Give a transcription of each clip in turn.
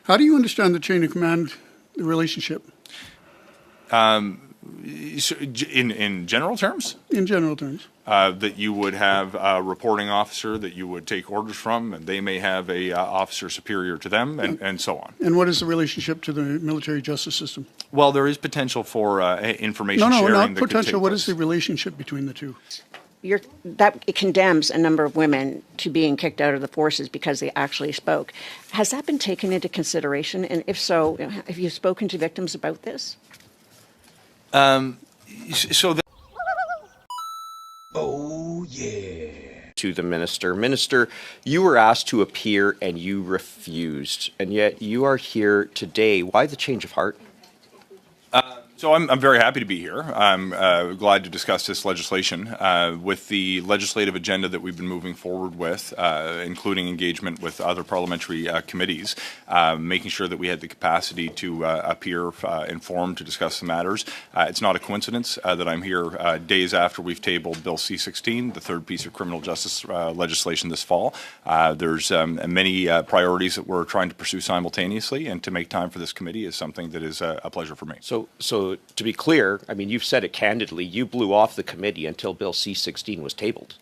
How do you understand the chain of command, the relationship? In general terms? In general terms. That you would have a reporting officer that you would take orders from, and they may have a officer superior to them, and so on. And what is the relationship to the military justice system? Well, there is potential for information sharing. No, not potential. What is the relationship between the two? It condemns a number of women to being kicked out of the forces because they actually spoke. Has that been taken into consideration? And if so, have you spoken to victims about this? Oh, yeah. To the minister. Minister, you were asked to appear and you refused, and yet you are here today. Why the change of heart? So I'm very happy to be here. I'm glad to discuss this legislation with the legislative agenda that we've been moving forward with, including engagement with other parliamentary committees, making sure that we had the capacity to appear informed to discuss the matters. It's not a coincidence that I'm here days after we've tabled Bill C-16, the third piece of criminal justice legislation this fall. There's many priorities that we're trying to pursue simultaneously, and to make time for this committee is something that is a pleasure for me. So to be clear, I mean, you've said it candidly, you blew off the committee until Bill C-16 was tabled.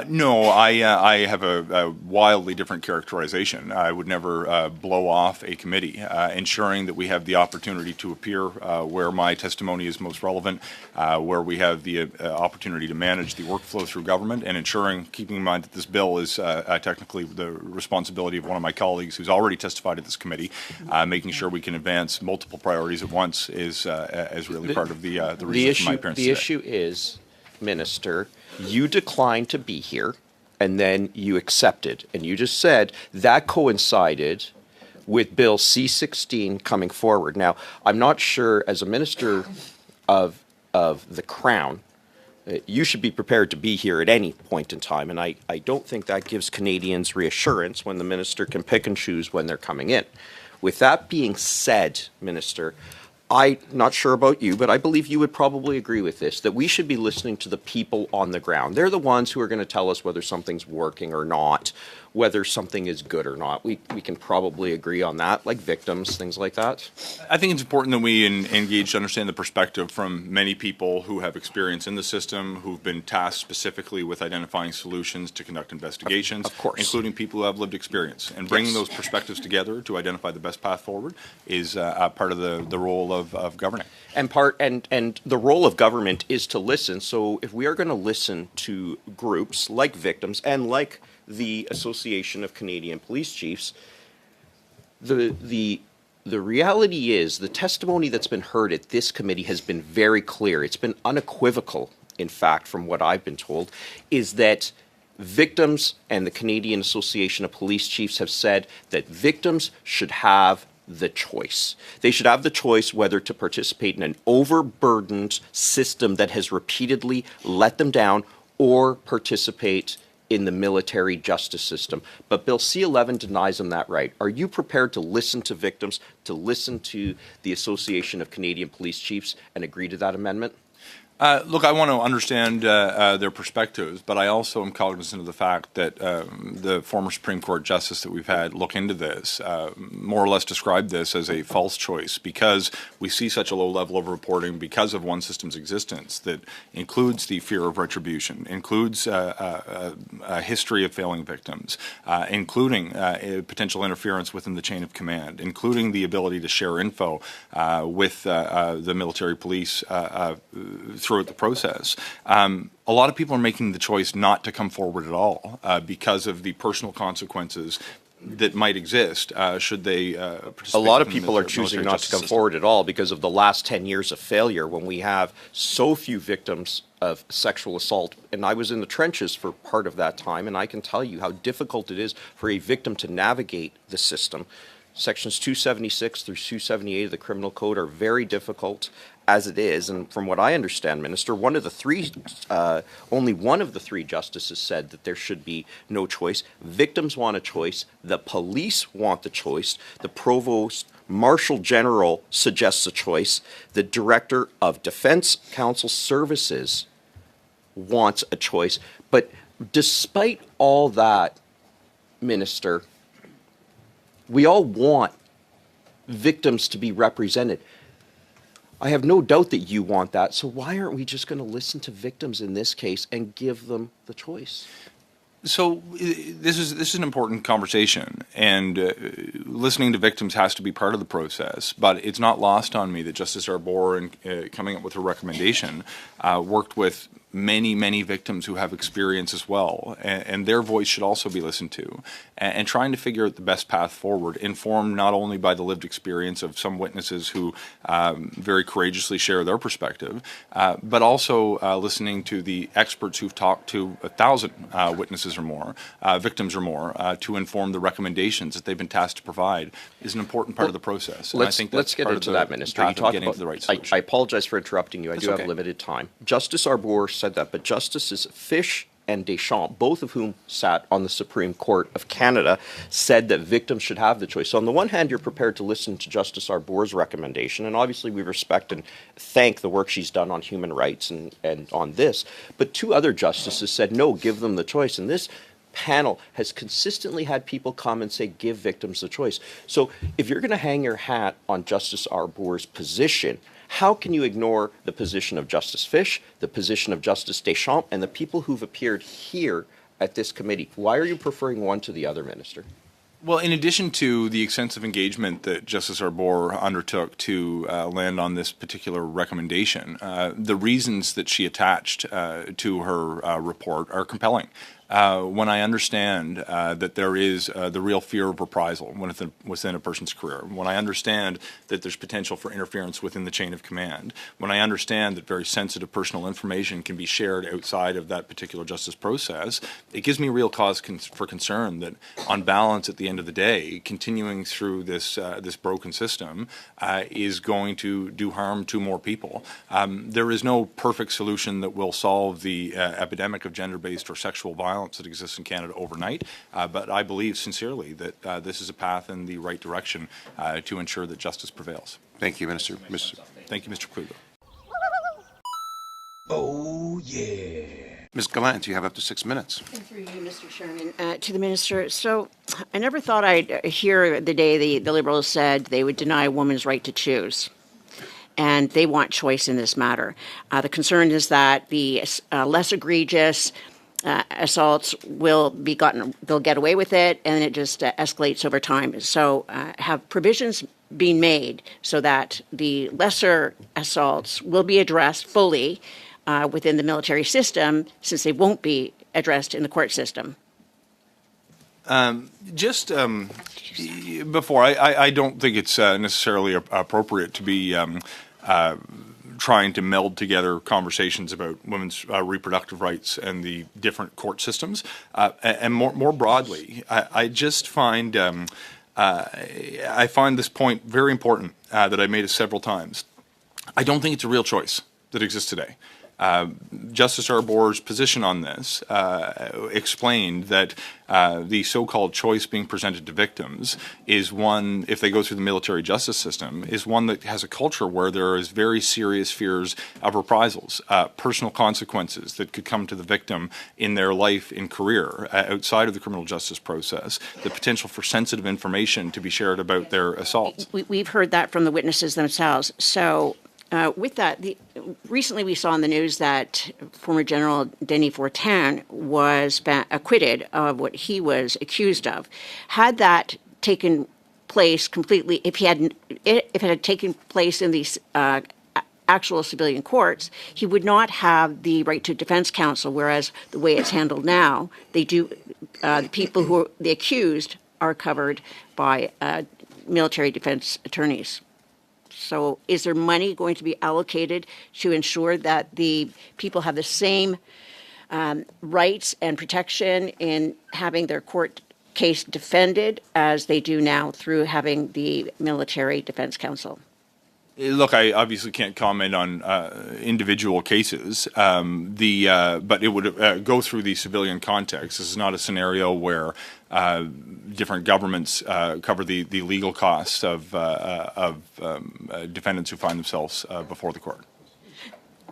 No, I have a wildly different characterization. I would never blow off a committee, ensuring that we have the opportunity to appear where my testimony is most relevant, where we have the opportunity to manage the workflow through government, and ensuring, keeping in mind that this bill is technically the responsibility of one of my colleagues who's already testified at this committee, making sure we can advance multiple priorities at once is really part of the reason for my appearance today. The issue is, Minister, you declined to be here, and then you accepted. And you just said that coincided with Bill C-16 coming forward. Now, I'm not sure, as a minister of the Crown, you should be prepared to be here at any point in time. And I don't think that gives Canadians reassurance when the minister can pick and choose when they're coming in. With that being said, Minister, I'm not sure about you, but I believe you would probably agree with this, that we should be listening to the people on the ground. They're the ones who are going to tell us whether something's working or not, whether something is good or not. We can probably agree on that, like victims, things like that. I think it's important that we engage to understand the perspective from many people who have experience in the system, who've been tasked specifically with identifying solutions to conduct investigations, of course, including people who have lived experience. And bringing those perspectives together to identify the best path forward is part of the role of governing. And the role of government is to listen. So if we are going to listen to groups like victims and like the Association of Canadian Police Chiefs, the reality is the testimony that's been heard at this committee has been very clear. It's been unequivocal, in fact, from what I've been told, is that victims and the Canadian Association of Police Chiefs have said that victims should have the choice. They should have the choice whether to participate in an overburdened system that has repeatedly let them down, or participate in the military justice system. But Bill C-11 denies them that right. Are you prepared to listen to victims, to listen to the Association of Canadian Police Chiefs, and agree to that amendment? Look, I want to understand their perspectives, but I also am cognizant of the fact that the former Supreme Court justice that we've had look into this more or less described this as a false choice, because we see such a low level of reporting because of one system's existence that includes the fear of retribution, includes a history of failing victims, including potential interference within the chain of command, including the ability to share info with the military police throughout the process. A lot of people are making the choice not to come forward at all because of the personal consequences that might exist should they participate. A lot of people are choosing not to come forward at all because of the last 10 years of failure, when we have so few victims of sexual assault. And I was in the trenches for part of that time, and I can tell you how difficult it is for a victim to navigate the system. Sections 276 through 278 of the Criminal Code are very difficult as it is, and from what I understand, Minister, only one of the three justices said that there should be no choice. Victims want a choice. The police want the choice. The Provost Marshal General suggests a choice. The Director of Defense Counsel Services wants a choice. But despite all that, Minister, we all want victims to be represented. I have no doubt that you want that, so why aren't we just going to listen to victims in this case and give them the choice? So this is an important conversation, and listening to victims has to be part of the process. But it's not lost on me that Justice Arbour, in coming up with her recommendation, worked with many victims who have experience as well, and their voice should also be listened to, and trying to figure out the best path forward, informed not only by the lived experience of some witnesses who very courageously share their perspective, but also listening to the experts who've talked to 1,000 witnesses or more, victims or more, to inform the recommendations that they've been tasked to provide is an important part of the process. And I think let's get into that, Minister. You talked about, the right solution. I apologize for interrupting you. I That's do okay. have limited time. Justice Arbour said that, but Justices Fish and Deschamps, both of whom sat on the Supreme Court of Canada, said that victims should have the choice. So on the one hand, you're prepared to listen to Justice Arbour's recommendation, and obviously we respect and thank the work she's done on human rights and on this. But two other justices said, no, give them the choice. And this panel has consistently had people come and say, give victims the choice. So if you're going to hang your hat on Justice Arbour's position, how can you ignore the position of Justice Fish, the position of Justice Deschamps, and the people who've appeared here at this committee? Why are you preferring one to the other, Minister? Well, in addition to the extensive engagement that Justice Arbour undertook to land on this particular recommendation, the reasons that she attached to her report are compelling. When I understand that there is the real fear of reprisal within a person's career, when I understand that there's potential for interference within the chain of command, when I understand that very sensitive personal information can be shared outside of that particular justice process, it gives me real cause for concern that, on balance, at the end of the day, continuing through this broken system is going to do harm to more people. There is no perfect solution that will solve the epidemic of gender-based or sexual violence that exists in Canada overnight, but I believe sincerely that this is a path in the right direction to ensure that justice prevails. Thank you, Minister. Thank you, Mr. Kluge. Oh, yeah. Ms. Gallant, you have up to 6 minutes. Through you, Mr. Chairman, to the Minister. So I never thought I'd hear the day the Liberals said they would deny a woman's right to choose. And they want choice in this matter. The concern is that the less egregious assaults will be they'll get away with it, and it just escalates over time. So have provisions been made so that the lesser assaults will be addressed fully within the military system, since they won't be addressed in the court system? Before, I don't think it's necessarily appropriate to be trying to meld together conversations about women's reproductive rights and the different court systems. And more broadly, I just find I find this point very important that I made it several times. I don't think it's a real choice that exists today. Justice Arbour's position on this explained that the so-called choice being presented to victims is one, if they go through the military justice system, is one that has a culture where there is very serious fears of reprisals, personal consequences that could come to the victim in their life and career outside of the criminal justice process, the potential for sensitive information to be shared about their assaults. We've heard that from the witnesses themselves. So with that, recently we saw in the news that former General Denis Fortin was acquitted of what he was accused of. Had that taken place completely, if it had taken place in these actual civilian courts, he would not have the right to defense counsel, whereas the way it's handled now, they do. The people who are the accused are covered by military defense attorneys. So is there money going to be allocated to ensure that the people have the same rights and protection in having their court case defended as they do now through having the military defense counsel? Look, I obviously can't comment on individual cases, but it would go through the civilian context. This is not a scenario where different governments cover the legal costs of defendants who find themselves before the court.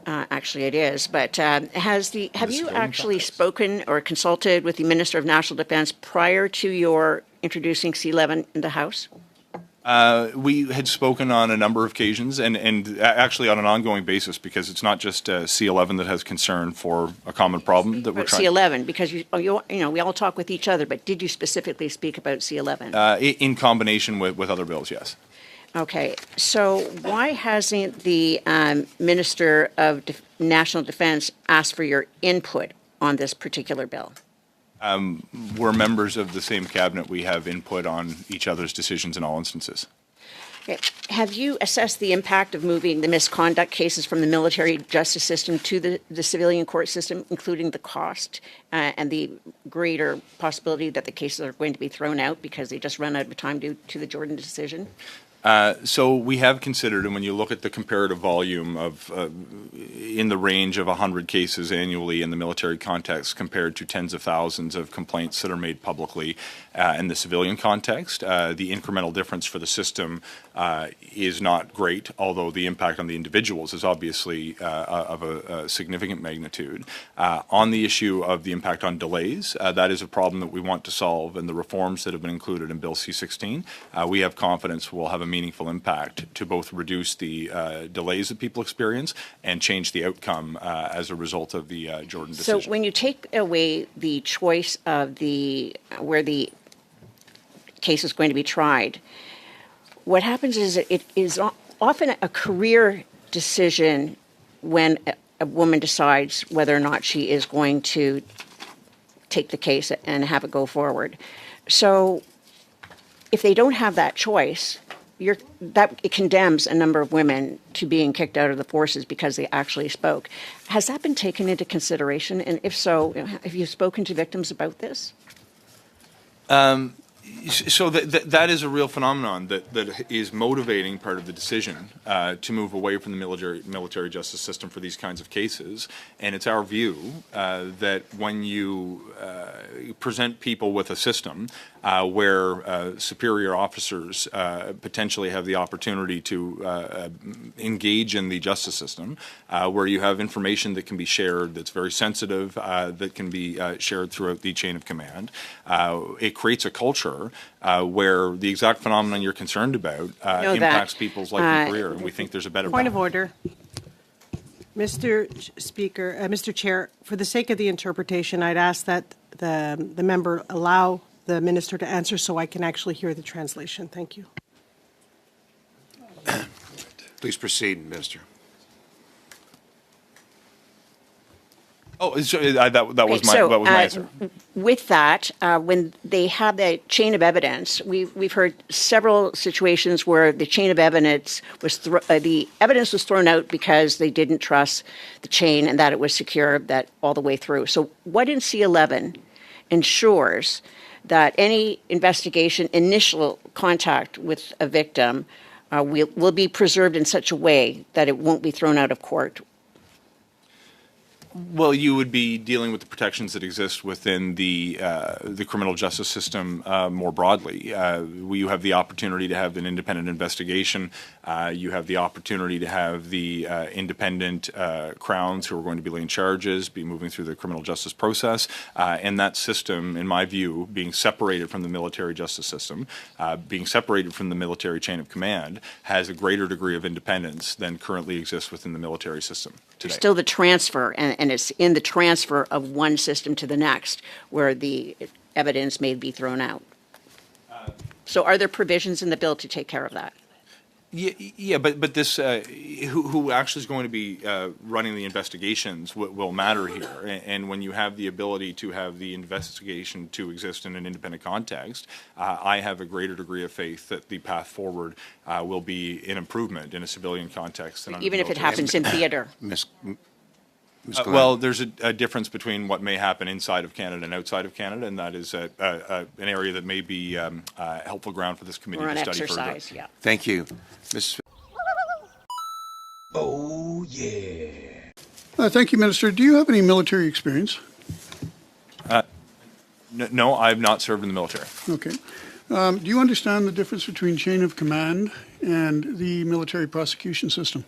Actually, it is. But have you actually spoken or consulted with the Minister of National Defense prior to your introducing C-11 in the House? We had spoken on a number of occasions, and actually on an ongoing basis, because it's not just C11 that has concern for a common problem that we're About trying. C11, because you know, we all talk with each other, but did you specifically speak about C11? In combination with other bills, yes. Okay, so why hasn't the Minister of National Defense asked for your input on this particular bill? We're members of the same cabinet. We have input on each other's decisions in all instances. Okay. Have you assessed the impact of moving the misconduct cases from the military justice system to the civilian court system, including the cost and the greater possibility that the cases are going to be thrown out because they just run out of time due to the Jordan decision? So we have considered, and when you look at the comparative volume of in the range of 100 cases annually in the military context compared to tens of thousands of complaints that are made publicly in the civilian context, the incremental difference for the system is not great, although the impact on the individuals is obviously of a significant magnitude. On the issue of the impact on delays, that is a problem that we want to solve, and the reforms that have been included in Bill C-16, we have confidence will have a meaningful impact to both reduce the delays that people experience and change the outcome as a result of the Jordan decision. So when you take away the choice of where the case is going to be tried, what happens is it is often a career decision when a woman decides whether or not she is going to take the case and have it go forward. So if they don't have that choice, it condemns a number of women to being kicked out of the forces because they actually spoke. Has that been taken into consideration? And if so, have you spoken to victims about this? So that is a real phenomenon that is motivating part of the decision to move away from the military justice system for these kinds of cases. And it's our view that when you present people with a system where superior officers potentially have the opportunity to engage in the justice system, where you have information that can be shared that's very sensitive, that can be shared throughout the chain of command, it creates a culture where the exact phenomenon you're concerned about impacts people's life and career, and we think there's a better Point balance. of order. Mr. Speaker, Mr. Chair, for the sake of the interpretation, I'd ask that the member allow the minister to answer so I can actually hear the translation. Thank you. Please proceed, Minister. Oh, so, that was my answer. With that, when they have the chain of evidence, we've heard several situations where the chain of evidence was the evidence was thrown out because they didn't trust the chain and that it was secure that all the way through. So, what in C11 ensures that any investigation, initial contact with a victim, will be preserved in such a way that it won't be thrown out of court? Well, you would be dealing with the protections that exist within the criminal justice system more broadly. You have the opportunity to have an independent investigation. You have the opportunity to have the independent crowns who are going to be laying charges, be moving through the criminal justice process. And that system, in my view, being separated from the military justice system, being separated from the military chain of command, has a greater degree of independence than currently exists within the military system today. Still the transfer, and it's in the transfer of one system to the next where the evidence may be thrown out. So are there provisions in the bill to take care of that? Yeah, but this who actually is going to be running the investigations will matter here. And when you have the ability to have the investigation to exist in an independent context, I have a greater degree of faith that the path forward will be an improvement in a civilian context. Than Even if it happens in theater? Ms. Well, there's a difference between what may happen inside of Canada and outside of Canada, and that is an area that may be helpful ground for this committee Or to an study exercise, further. yeah. Thank you. Ms. Thank you, Minister. Do you have any military experience? No, I've not served in the military. Okay. Do you understand the difference between chain of command and the military prosecution system?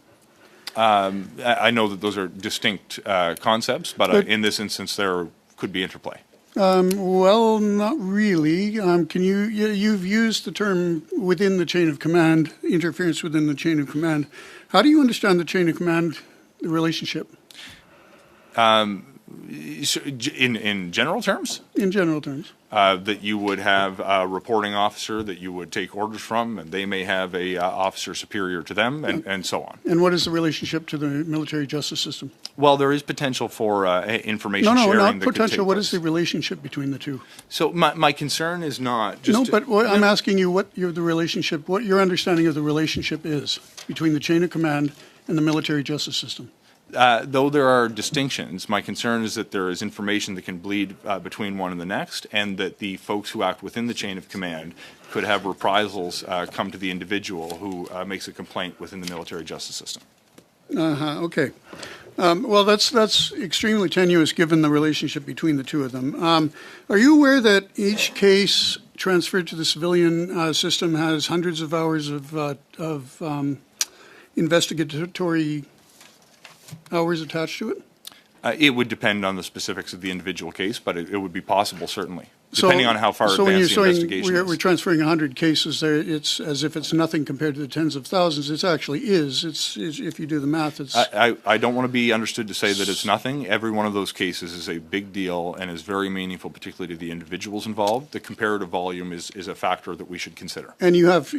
I know that those are distinct concepts, but in this instance, there could be interplay. Well, not really. You've used the term within the chain of command, interference within the chain of command. How do you understand the chain of command relationship? In general terms? In general terms. That you would have a reporting officer that you would take orders from, and they may have a officer superior to them, and so on. And what is the relationship to the military justice system? Well, there is potential for information No, sharing. not that could potential. take What place. is the relationship between the two? So my concern is not just No, but I'm asking you what your understanding of the relationship is between the chain of command and the military justice system. Though there are distinctions, my concern is that there is information that can bleed between one and the next, and that the folks who act within the chain of command could have reprisals come to the individual who makes a complaint within the military justice system. Okay. Well, that's extremely tenuous given the relationship between the two of them. Are you aware that each case transferred to the civilian system has hundreds of hours of investigatory hours attached to it? It would depend on the specifics of the individual case, but it would be possible, certainly, depending on how far so when advanced you're the saying investigation we're is. transferring 100 cases there, it's as if it's nothing compared to the tens of thousands. It actually is. It's if you do the math, it's... I don't want to be understood to say that it's nothing. Every one of those cases is a big deal and is very meaningful, particularly to the individuals involved. The comparative volume is a factor that we should consider. And you have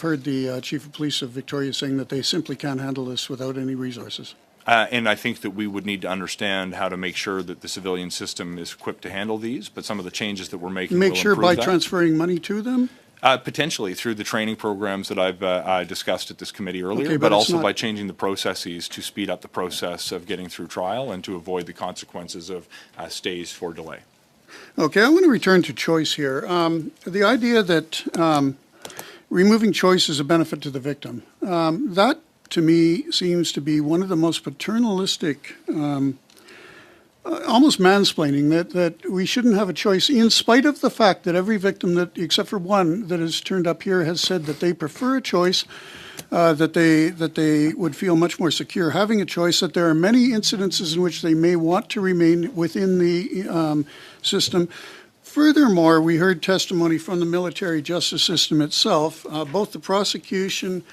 heard the Chief of Police of Victoria saying that they simply can't handle this without any resources. And I think that we would need to understand how to make sure that the civilian system is equipped to handle these, but some of the changes that we're making Make will sure improve by that. transferring money to them? Potentially through the training programs that I've discussed at this committee earlier, Okay, but but it's also not- by changing the processes to speed up the process of getting through trial and to avoid the consequences of stays for delay. Okay, I want to return to choice here. The idea that removing choice is a benefit to the victim, that to me seems to be one of the most paternalistic, almost mansplaining, that we shouldn't have a choice, in spite of the fact that every victim, that except for one that has turned up here, has said that they prefer a choice, that they would feel much more secure having a choice, that there are many incidences in which they may want to remain within the system. Furthermore, we heard testimony from the military justice system itself, both the prosecution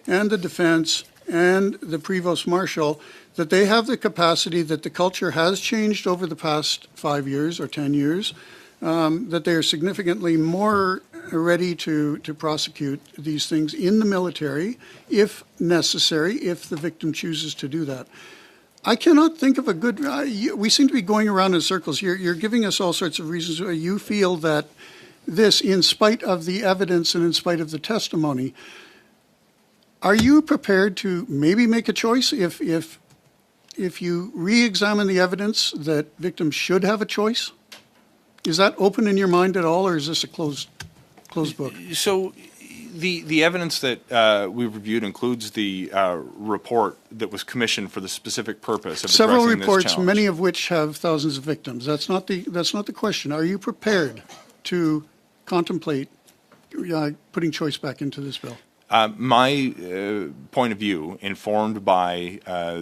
and the defense and the Provost Marshal, that they have the capacity, that the culture has changed over the past 5 years or 10 years, that they are significantly more ready to prosecute these things in the military, if necessary, if the victim chooses to do that. I cannot think of a good... we seem to be going around in circles. You're giving us all sorts of reasons why you feel that this, in spite of the evidence and in spite of the testimony, are you prepared to maybe make a choice if you re-examine the evidence that victims should have a choice? Is that open in your mind at all, or is this a closed book? So the evidence that we've reviewed includes the report that was commissioned for the specific purpose of Several addressing reports, this challenge. many of which have thousands of victims. That's not the question. Are you prepared to contemplate putting choice back into this bill? My point of view, informed by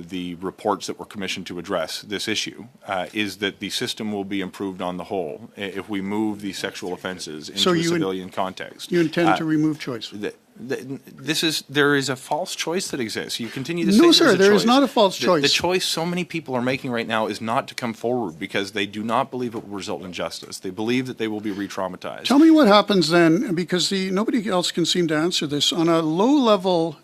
the reports that were commissioned to address this issue, is that the system will be improved on the whole if we move the sexual offenses into a civilian context. You intend to remove choice? There is a false choice that exists. You continue to say No, sir, there is choice. not a false choice. The choice so many people are making right now is not to come forward because they do not believe it will result in justice. They believe that they will be re-traumatized. Tell me what happens then, because nobody else can seem to answer this. On a low level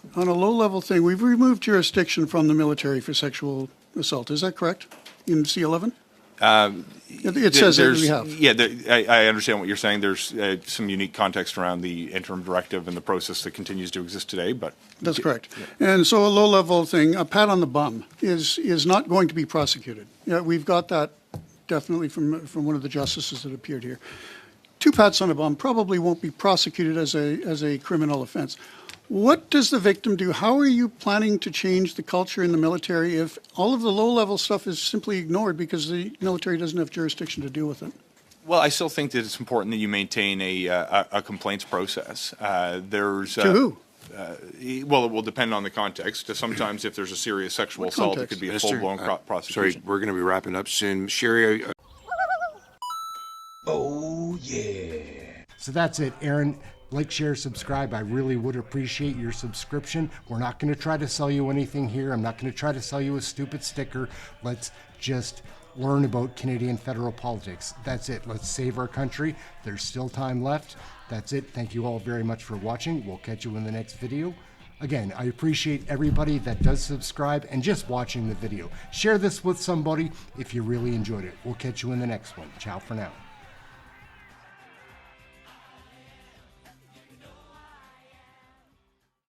thing, we've removed jurisdiction from the military for sexual assault. Is that correct? In C11? It says that we have. Yeah, I understand what you're saying. There's some unique context around the interim directive and the process that continues to exist today, but... That's correct. Yeah. And so a low-level thing, a pat on the bum, is not going to be prosecuted. Yeah, we've got that definitely from one of the justices that appeared here. 2 pats on the bum probably won't be prosecuted as a criminal offense. What does the victim do? How are you planning to change the culture in the military if all of the low-level stuff is simply ignored because the military doesn't have jurisdiction to deal with it? Well, I still think that it's important that you maintain a complaints process. To who? Well, it will depend on the context. Sometimes if there's a serious sexual assault, it could be a full-blown prosecution. Sorry, we're going to be wrapping up soon. Sherry, So that's it, Aaron. Like, share, subscribe. I really would appreciate your subscription. We're not going to try to sell you anything here. I'm not going to try to sell you a stupid sticker. Let's just learn about Canadian federal politics. That's it. Let's save our country. There's still time left. That's it. Thank you all very much for watching. We'll catch you in the next video. Again, I appreciate everybody that does subscribe and just watching the video. Share this with somebody if you really enjoyed it. We'll catch you in the next one. Ciao for now.